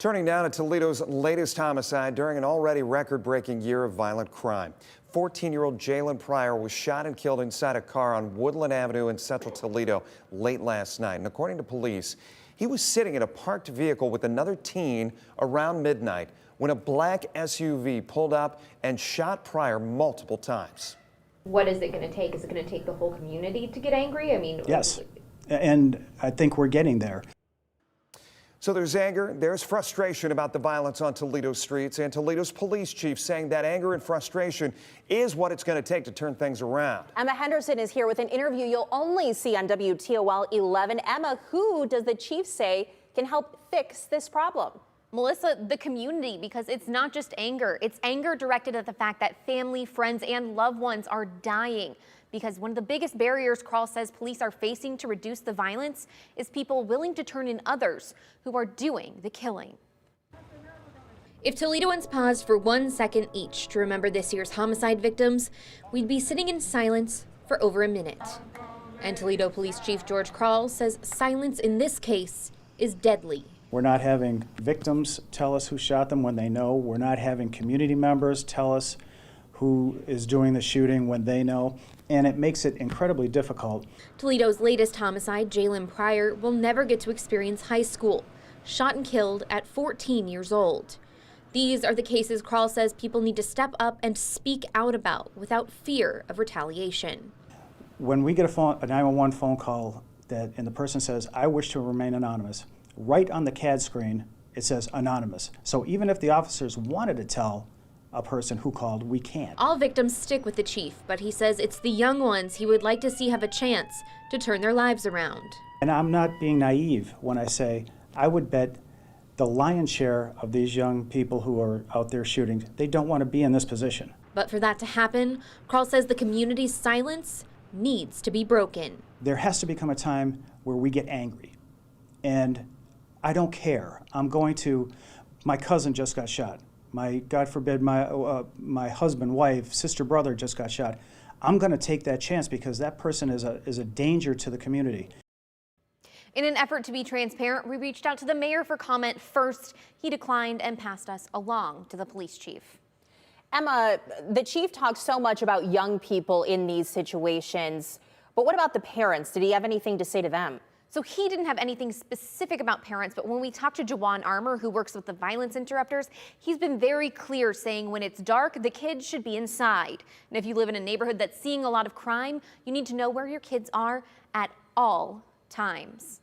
Turning now to Toledo's latest homicide during an already record-breaking year of violent crime. 14-year-old Jaylen Pryor was shot and killed inside a car on Woodland Avenue in central Toledo late last night. And according to police, he was sitting in a parked vehicle with another teen around midnight when a black SUV pulled up and shot Pryor multiple times. What is it going to take? Is it going to take the whole community to get angry? I mean, yes, and I think we're getting there. So there's anger, there's frustration about the violence on Toledo streets, and Toledo's police chief saying that anger and frustration is what it's going to take to turn things around. Emma Henderson is here with an interview you'll only see on WTOL 11. Emma, who does the chief say can help fix this problem? Melissa, the community, because it's not just anger. It's anger directed at the fact that family, friends, and loved ones are dying. Because one of the biggest barriers Kral says police are facing to reduce the violence is people willing to turn in others who are doing the killing. If Toledoans paused for 1 second each to remember this year's homicide victims, we'd be sitting in silence for over a minute. And Toledo Police Chief George Kral says silence in this case is deadly. We're not having victims tell us who shot them when they know. We're not having community members tell us who is doing the shooting when they know, and it makes it incredibly difficult. Toledo's latest homicide, Jaylen Pryor, will never get to experience high school, shot and killed at 14 years old. These are the cases Kral says people need to step up and speak out about without fear of retaliation. When we get a 911 phone call and the person says, "I wish to remain anonymous," right on the CAD screen it says anonymous. So even if the officers wanted to tell a person who called, we can't. All victims stick with the chief, but he says it's the young ones he would like to see have a chance to turn their lives around. And I'm not being naive when I say I would bet the lion's share of these young people who are out there shooting, they don't want to be in this position. But for that to happen, Kral says the community's silence needs to be broken. There has to become a time where we get angry. And I don't care. My cousin just got shot. God forbid, my husband, wife, sister, brother just got shot. I'm going to take that chance because that person is a danger to the community. In an effort to be transparent, we reached out to the mayor for comment first. He declined and passed us along to the police chief. Emma, the chief talks so much about young people in these situations, but what about the parents? Did he have anything to say to them? So he didn't have anything specific about parents, but when we talked to Jawan Armour, who works with the violence interrupters, he's been very clear saying when it's dark, the kids should be inside. And if you live in a neighborhood that's seeing a lot of crime, you need to know where your kids are at all times.